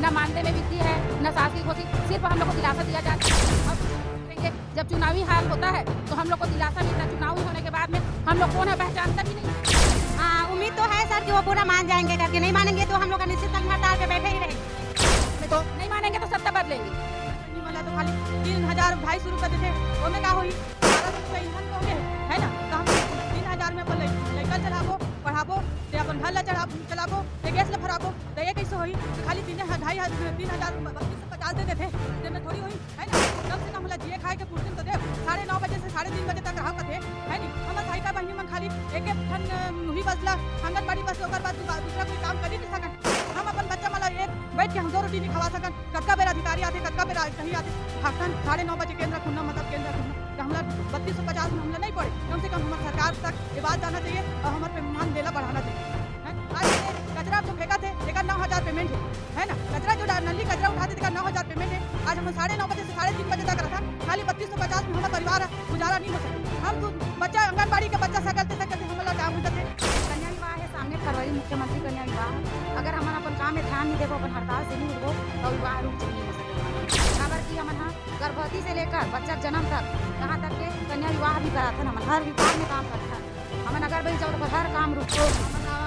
न मानदेय में वृद्धि है, न सास की घोषित, सिर्फ हम लोग को दिलासा दिया जाता है। अब जब चुनावी हाल होता है तो हम लोग को दिलासा मिलता है, चुनावी होने के बाद में हम लोग कौन है पहचानता भी नहीं। हाँ, उम्मीद तो है सर कि वो पूरा मान जाएंगे करके, नहीं मानेंगे तो हम लोग का निश्चित हड़ताल पे बैठे ही रहेंगे। तो नहीं मानेंगे तो सत्ता बदलेंगे। तो खाली 3,000-250 रुपये देते वो में का हुई 12 रुपये ईंधन हो गए है ना, तो हम 3,000 में अपन लड़का चलाबो पढ़ाबो ते अपन घर ला चलाबो ते गैस ला भराबो तो ये कैसे होई, तो खाली 3,000 देते थे जिसमें थोड़ी हुई है ना। कम से कम होला जिए खाए के पूर्ति तो दे 9:30 बजे से 3:30 बजे तक रहो थे है नी। हमार भाई का बहनी में खाली एक ठन हुई बसला आंगनबाड़ी बस ओकर बाद दूसरा कोई काम कर ही नहीं सकन। हम अपन बच्चा वाला एक बैठ के हम 2 रोटी नहीं खवा सकन। कक्का बेर अधिकारी आते, कक्का बेर कहीं आते भागन 9:30 बजे केंद्र खुलना मतलब केंद्र खुलना तो हमला 3250 में हमला नहीं पड़े। कम से कम हमारे सरकार तक ये बात जाना चाहिए और हमारे पे मान देना बढ़ाना चाहिए। आज कचरा जो फेंका थे लेकर 9,000 पेमेंट है ना, कचरा जो नली कचरा उठाते थे 9,000 पेमेंट है। आज हम 9:30 बजे से 3:30 बजे तक रखा, खाली 3250 में हमारा परिवार गुजारा नहीं हो सकता। हम तो बच्चा आंगनबाड़ी का बच्चा सकलते हमारा काम होता थे। कन्या विवाह है सामने फरवरी, मुख्यमंत्री कन्या विवाह, अगर हम अपन काम में ध्यान नहीं देबो, अपन हड़ताल से नहीं उठबो तो विवाह रुक नहीं हो सकेगा। खबर की हमन गर्भवती से लेकर बच्चा जन्म तक यहाँ तक के कन्या विवाह भी कराते, हम हर विभाग में काम करता। हमन अगर भाई जब हर काम रुको,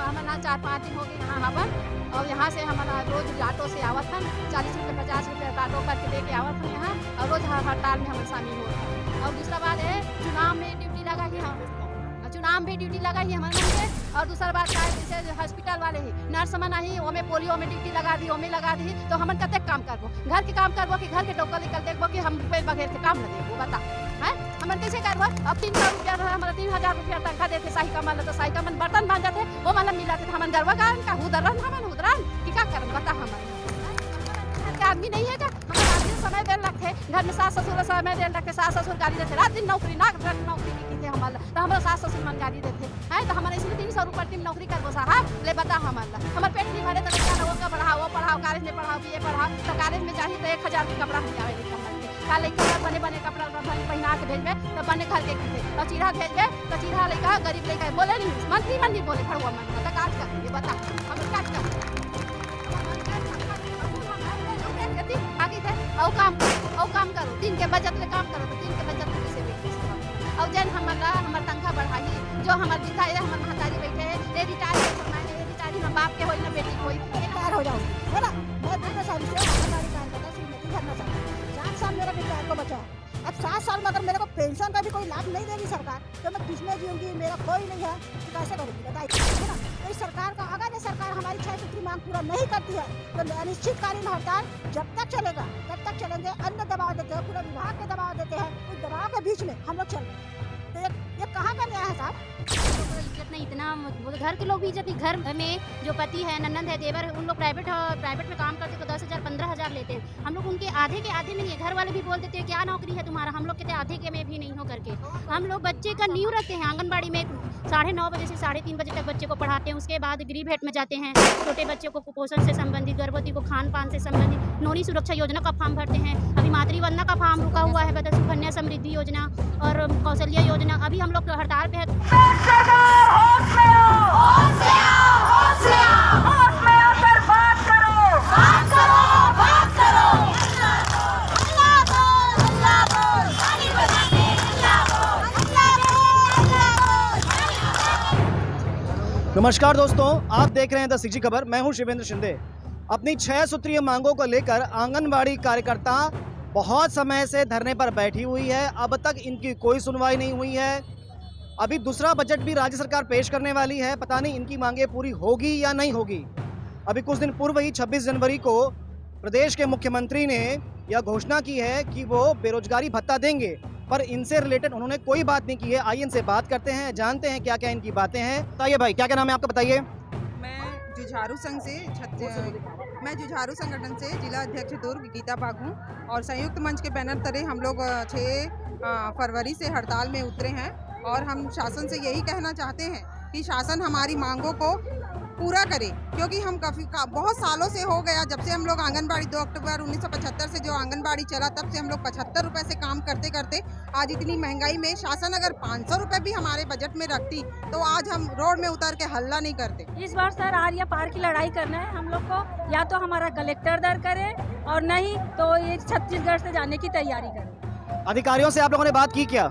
हमन 4-5 दिन हो गए यहाँ हवन, और यहाँ से हम रोज ऑटो से आवत हन, 40 रुपये 50 रुपये ऑटो करके लेके आवत हन यहाँ, और रोज हड़ताल में हम शामिल हो। और दूसरा बात है चुनाव में ड्यूटी लगा ही, हम चुनाव में ड्यूटी लगा ही हमारे मन में। और दूसरा बात है जैसे हॉस्पिटल वाले ही नर्स मन ही वो में पोलियो में ड्यूटी लगा दी, वो में लगा दी, तो हमन कते काम करबो, घर के काम करबो कि घर के डॉक्टर निकल देखबो कि हम रुपये बगैर के काम न देबो, बता है हमन कैसे करबो। अब 300 रुपया हमारा 3,000 रुपया तनखा देते, सही कमल तो सही कमल बर्तन बन जाते वो मतलब मिला थे हमन गरबा का उदरन हमन उदरन कि क्या करन बता। हमन आदमी नहीं है क्या, हमारे आदमी समय देने लगते घर में सास ससुर समय देने लगते, सास ससुर गाली देते, रात दिन नौकरी ना नौकरी नहीं की हमारा, तो हमारा सास ससुर मन गाली देते हैं, तो हमारे इसलिए 300 रुपये नौकरी करबो साहब ले बता। हमारा हमारे पेट नहीं भरे तो बच्चा लोगों का पढ़ाओ कॉलेज में पढ़ाओ BA पढ़ाओ, तो कॉलेज में चाहिए तो 1,000 के कपड़ा मिल जाए का लड़का बने कपड़ा पहना के भेजबे तो बने घर के खरीदे, और चीरा भेजबे तो चीरा लड़का गरीब लड़का बोले नहीं मंत्री बोले खड़ुआ मन तो काज कर बता हम काज कर आगे थे और काम करो, दिन के बचत ले काम करो, तो दिन के बचत में कैसे बैठे। और जन हमारा तनखा बढ़ाई, जो हमारे पिता है हमारे महतारी बैठे है ये रिटायरी में बाप के होई ना बेटी कोई रिटायर हो जाओ है ना। मैं पूरे साल से हमारी कार्यकर्ता श्रीमती करना चाहती हूँ, 7 साल मेरा रिटायर को बचा। अब 7 साल में अगर मेरे को पेंशन का भी कोई लाभ नहीं देगी सरकार तो मैं किसमें जीऊंगी, मेरा कोई नहीं है तो कैसे करूँगी बताइए है ना। तो इस सरकार का अगर ये सरकार हमारी 6 सूत्री मांग पूरा नहीं करती है तो अनिश्चितकालीन हड़ताल जब तक चलेगा तब तक चलेंगे। अन्य दबाव देते हैं, पूरा विभाग के दबाव देते हैं, उस दबाव के बीच में हम लोग चल रहे हैं, तो ये कहाँ का न्याय है साहब। इज्जत नहीं, इतना घर के लोग भी इज्जत नहीं, घर में जो पति है ननद है देवर उन लोग प्राइवेट में काम करते तो 10,000 15,000 लेते हैं। हम लोग उनके आधे के आधे में नहीं है, घर वाले भी बोल देते हैं क्या नौकरी है तुम्हारा, हम लोग कहते हैं आधे के में भी नहीं हो करके। हम लोग बच्चे का नींव रखते हैं, आंगनबाड़ी में 9:30 बजे से 3:30 बजे तक बच्चे को पढ़ाते हैं, उसके बाद गरीब हेट में जाते हैं, छोटे बच्चे को कुपोषण से संबंधित, गर्भवती को खान पान से संबंधित नौनी सुरक्षा योजना का फॉर्म भरते हैं। अभी मातृवंदना का फॉर्म रुका हुआ है, बता सुकन्या समृद्धि योजना और कौशल्या योजना, अभी हम लोग हड़ताल पे है। नमस्कार दोस्तों, आप देख रहे हैं द सिटी खबर। मैं हूं शिवेंद्र शिंदे। अपनी 6 सूत्रीय मांगों को लेकर आंगनबाड़ी कार्यकर्ता बहुत समय से धरने पर बैठी हुई है, अब तक इनकी कोई सुनवाई नहीं हुई है। अभी दूसरा बजट भी राज्य सरकार पेश करने वाली है, पता नहीं इनकी मांगें पूरी होगी या नहीं होगी। अभी कुछ दिन पूर्व ही 26 जनवरी को प्रदेश के मुख्यमंत्री ने यह घोषणा की है कि वो बेरोजगारी भत्ता देंगे, पर इनसे रिलेटेड उन्होंने कोई बात नहीं की है। आइए इनसे बात करते हैं, जानते हैं क्या क्या इनकी बातें हैं। बताइए भाई, क्या क्या नाम है आपका, बताइए। मैं जुझारू संगठन से जिला अध्यक्ष दुर्ग गीता बागू और संयुक्त मंच के बैनर तले हम लोग 6 फरवरी से हड़ताल में उतरे हैं और हम शासन से यही कहना चाहते हैं कि शासन हमारी मांगों को पूरा करें, क्योंकि हम बहुत सालों से हो गया, जब से हम लोग आंगनबाड़ी 2 अक्टूबर 1975 से जो आंगनबाड़ी चला, तब से हम लोग 75 रुपए से काम करते करते आज इतनी महंगाई में शासन अगर 500 रुपए भी हमारे बजट में रखती तो आज हम रोड में उतर के हल्ला नहीं करते। इस बार सर आर्या पार की लड़ाई करना है हम लोग को, या तो हमारा कलेक्टर दर करे और नहीं तो ये छत्तीसगढ़ से जाने की तैयारी करें। अधिकारियों से आप लोगों ने बात की क्या?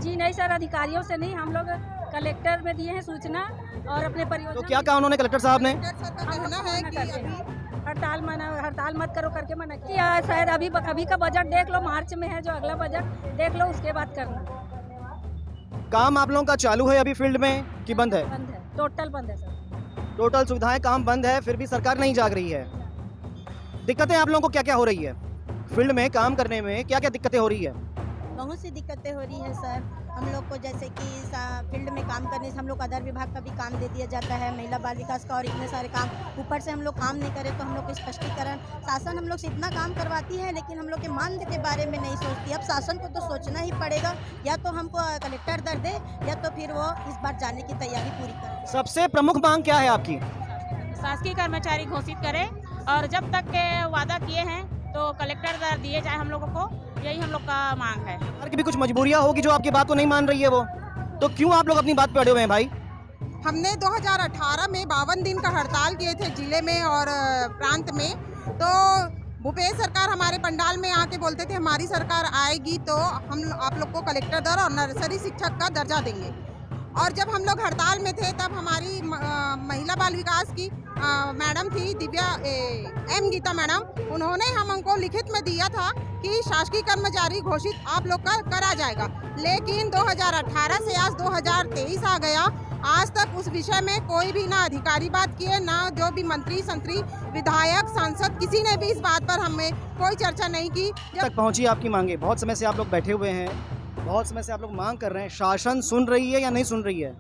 जी नहीं सर, अधिकारियों से नहीं, हम लोग कलेक्टर में दिए हैं सूचना और अपने परियोजना। तो क्या कहा उन्होंने कलेक्टर साहब ने? कलेक्टर सर का कहना है कि अभी हड़ताल मत करो करके मना किया। शायद अभी का बजट देख लो, मार्च में है जो अगला बजट देख लो, उसके बाद करना। काम आप लोगों का चालू है अभी फील्ड में कि बंद है? बंद है, टोटल बंद है सर। टोटल सुविधाएं, काम बंद है, फिर भी सरकार नहीं जाग रही है। दिक्कतें आप लोगों को क्या क्या हो रही है फील्ड में काम करने में? क्या क्या दिक्कतें हो रही है? बहुत सी दिक्कतें हो रही है सर हम लोग को, जैसे कि फील्ड में काम करने से हम लोग को अदर विभाग का भी काम दे दिया जाता है, महिला बाल विकास का, और इतने सारे काम ऊपर से हम लोग काम नहीं करें तो हम लोग को स्पष्टीकरण, शासन हम लोग से इतना काम करवाती है लेकिन हम लोग के मानदेय के बारे में नहीं सोचती। अब शासन को तो सोचना ही पड़ेगा, या तो हमको कलेक्टर दर दे या तो फिर वो इस बार जाने की तैयारी पूरी करे। सबसे प्रमुख मांग क्या है आपकी? शासकीय कर्मचारी घोषित करें और जब तक के वादा किए हैं तो कलेक्टर दर दिए जाए हम लोगों को, यही हम लोग का मांग है। सरकार की भी कुछ मजबूरियां होगी जो आपकी बात को नहीं मान रही है, वो तो क्यों आप लोग अपनी बात पे अड़े हुए हैं भाई? हमने 2018 में 52 दिन का हड़ताल किए थे जिले में और प्रांत में, तो भूपेश सरकार हमारे पंडाल में आके बोलते थे हमारी सरकार आएगी तो हम आप लोग को कलेक्टर दर और नर्सरी शिक्षक का दर्जा देंगे। और जब हम लोग हड़ताल में थे तब हमारी महिला बाल विकास की मैडम थी दिव्या एम गीता मैडम, उन्होंने हमको लिखित में दिया था कि शासकीय कर्मचारी घोषित आप लोग का करा जाएगा, लेकिन 2018 से आज 2023 आ गया, आज तक उस विषय में कोई भी ना अधिकारी बात किए, ना जो भी मंत्री संतरी विधायक सांसद, किसी ने भी इस बात पर हमें कोई चर्चा नहीं की। तक पहुंची आपकी मांगे? बहुत समय से आप लोग बैठे हुए हैं, बहुत समय से आप लोग मांग कर रहे हैं, शासन सुन रही है या नहीं सुन रही है?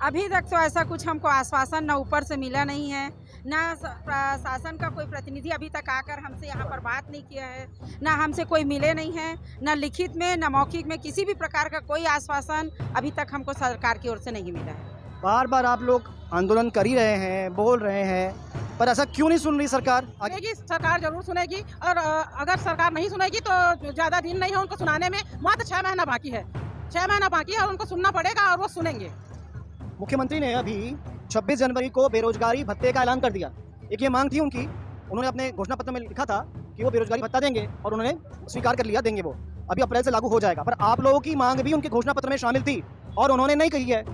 अभी तक तो ऐसा कुछ हमको आश्वासन न ऊपर से मिला नहीं है, ना शासन का कोई प्रतिनिधि अभी तक आकर हमसे यहाँ पर बात नहीं किया है, ना हमसे कोई मिले नहीं है, ना लिखित में ना मौखिक में किसी भी प्रकार का कोई आश्वासन अभी तक हमको सरकार की ओर से नहीं मिला है। बार बार आप लोग आंदोलन कर ही रहे हैं, बोल रहे हैं, पर ऐसा क्यों नहीं सुन रही सरकार? सुनेगी, सरकार जरूर सुनेगी, और अगर सरकार नहीं सुनेगी तो ज़्यादा दिन नहीं है उनको सुनाने में, मात्र 6 महीना बाकी है, 6 महीना बाकी है और उनको सुनना पड़ेगा और वो सुनेंगे। मुख्यमंत्री ने अभी 26 जनवरी को बेरोजगारी भत्ते का ऐलान कर दिया। एक ये मांग थी उनकी, उन्होंने अपने घोषणा पत्र में लिखा था कि वो बेरोजगारी भत्ता देंगे और उन्होंने स्वीकार कर लिया, देंगे वो, अभी अप्रैल से लागू हो जाएगा। पर आप लोगों की मांग भी उनके घोषणा पत्र में शामिल थी और उन्होंने नहीं कही है।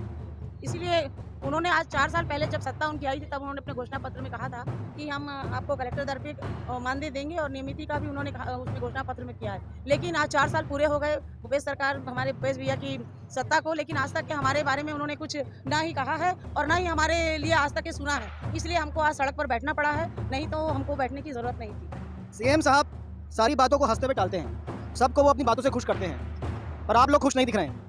इसलिए उन्होंने आज 4 साल पहले जब सत्ता उनकी आई थी तब उन्होंने अपने घोषणा पत्र में कहा था कि हम आपको कलेक्टर दर पे मानदेय देंगे और नियमिती का भी उन्होंने उसमें घोषणा पत्र में किया है। लेकिन आज 4 साल पूरे हो गए भूपेश सरकार, हमारे भूपेश भैया की सत्ता को, लेकिन आज तक के हमारे बारे में उन्होंने कुछ ना ही कहा है और ना ही हमारे लिए आज तक के सुना है। इसलिए हमको आज सड़क पर बैठना पड़ा है, नहीं तो हमको बैठने की ज़रूरत नहीं थी। सीएम साहब सारी बातों को हंसते हुए टालते हैं, सबको वो अपनी बातों से खुश करते हैं, पर आप लोग खुश नहीं दिख रहे हैं।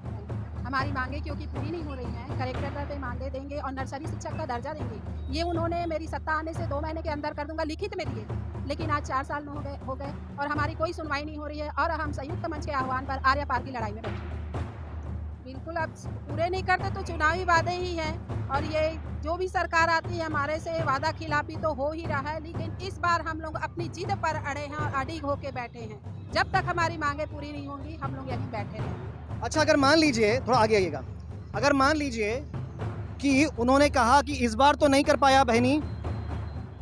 हमारी मांगे क्योंकि पूरी नहीं हो रही हैं, कलेक्टर दर पे मानदेय देंगे और नर्सरी शिक्षक का दर्जा देंगे, ये उन्होंने मेरी सत्ता आने से 2 महीने के अंदर कर दूंगा लिखित में दिए, लेकिन आज 4 साल में हो गए और हमारी कोई सुनवाई नहीं हो रही है और हम संयुक्त मंच के आह्वान पर आर्या पार की लड़ाई में बैठे हैं। बिल्कुल, अब पूरे नहीं करते तो चुनावी वादे ही हैं और ये जो भी सरकार आती है हमारे से वादा खिलाफी तो हो ही रहा है, लेकिन इस बार हम लोग अपनी जिद पर अड़े हैं और अड़िग होके बैठे हैं। जब तक हमारी मांगे पूरी नहीं होंगी हम लोग यहीं बैठे रहेंगे। अच्छा, अगर मान लीजिए, थोड़ा आगे आइएगा, अगर मान लीजिए कि उन्होंने कहा कि इस बार तो नहीं कर पाया बहनी,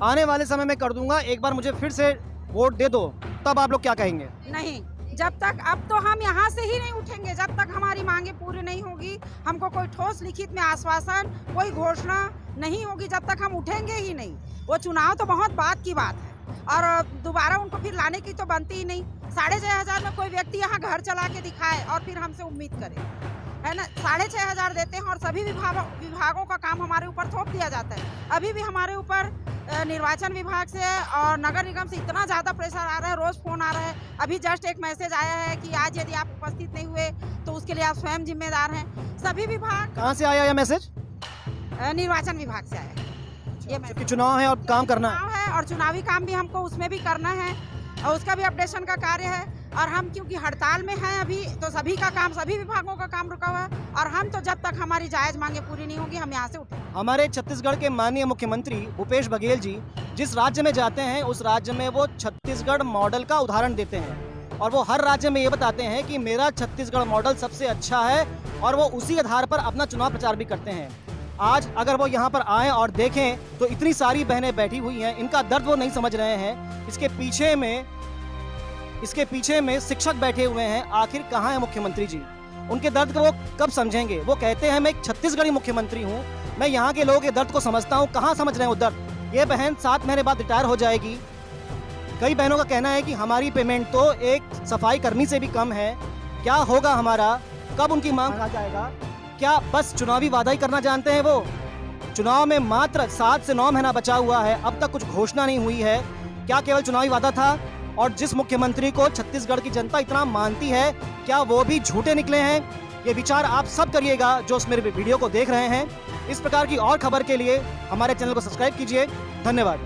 आने वाले समय में कर दूंगा, एक बार मुझे फिर से वोट दे दो, तब आप लोग क्या कहेंगे? नहीं, जब तक, अब तो हम यहाँ से ही नहीं उठेंगे जब तक हमारी मांगे पूरी नहीं होगी, हमको कोई ठोस लिखित में आश्वासन, कोई घोषणा नहीं होगी, जब तक हम उठेंगे ही नहीं। वो चुनाव तो बहुत बात की बात है और दोबारा उनको फिर लाने की तो बनती ही नहीं। 6,500 में कोई व्यक्ति यहाँ घर चला के दिखाए और फिर हमसे उम्मीद करे, है ना। 6,500 देते हैं और सभी विभागों का काम हमारे ऊपर थोप दिया जाता है। अभी भी हमारे ऊपर निर्वाचन विभाग से और नगर निगम से इतना ज़्यादा प्रेशर आ रहा है, रोज़ फ़ोन आ रहा है। अभी जस्ट एक मैसेज आया है कि आज यदि आप उपस्थित नहीं हुए तो उसके लिए आप स्वयं जिम्मेदार हैं। सभी विभाग। कहाँ से आया यह मैसेज? निर्वाचन विभाग से आया ये मैसेज। कि चुनाव है और काम करना है और चुनावी काम भी हमको उसमें भी करना है और उसका भी अपडेशन का कार्य है। और हम क्योंकि हड़ताल में हैं अभी, तो सभी का काम, सभी विभागों का काम रुका हुआ है और हम तो जब तक हमारी जायज मांगे पूरी नहीं होगी हम यहाँ से उठेंगे। हमारे छत्तीसगढ़ के माननीय मुख्यमंत्री भूपेश बघेल जी जिस राज्य में जाते हैं उस राज्य में वो छत्तीसगढ़ मॉडल का उदाहरण देते हैं और वो हर राज्य में ये बताते हैं कि मेरा छत्तीसगढ़ मॉडल सबसे अच्छा है और वो उसी आधार पर अपना चुनाव प्रचार भी करते हैं। आज अगर वो यहाँ पर आए और देखें तो इतनी सारी बहनें बैठी हुई हैं, इनका दर्द वो नहीं समझ रहे हैं। इसके पीछे में शिक्षक बैठे हुए हैं। आखिर कहाँ है मुख्यमंत्री जी? उनके दर्द को वो कब समझेंगे? वो कहते हैं मैं एक छत्तीसगढ़ी मुख्यमंत्री हूँ, मैं यहाँ के लोगों के दर्द को समझता हूँ। कहाँ समझ रहे हैं वो दर्द? ये बहन 7 महीने बाद रिटायर हो जाएगी। कई बहनों का कहना है कि हमारी पेमेंट तो एक सफाई कर्मी से भी कम है। क्या होगा हमारा? कब उनकी मांग आ जाएगा? क्या बस चुनावी वादा ही करना जानते हैं वो? चुनाव में मात्र 7 से 9 महीना बचा हुआ है, अब तक कुछ घोषणा नहीं हुई है। क्या केवल चुनावी वादा था? और जिस मुख्यमंत्री को छत्तीसगढ़ की जनता इतना मानती है, क्या वो भी झूठे निकले हैं? ये विचार आप सब करिएगा जो इस मेरे वीडियो को देख रहे हैं। इस प्रकार की और खबर के लिए हमारे चैनल को सब्सक्राइब कीजिए। धन्यवाद।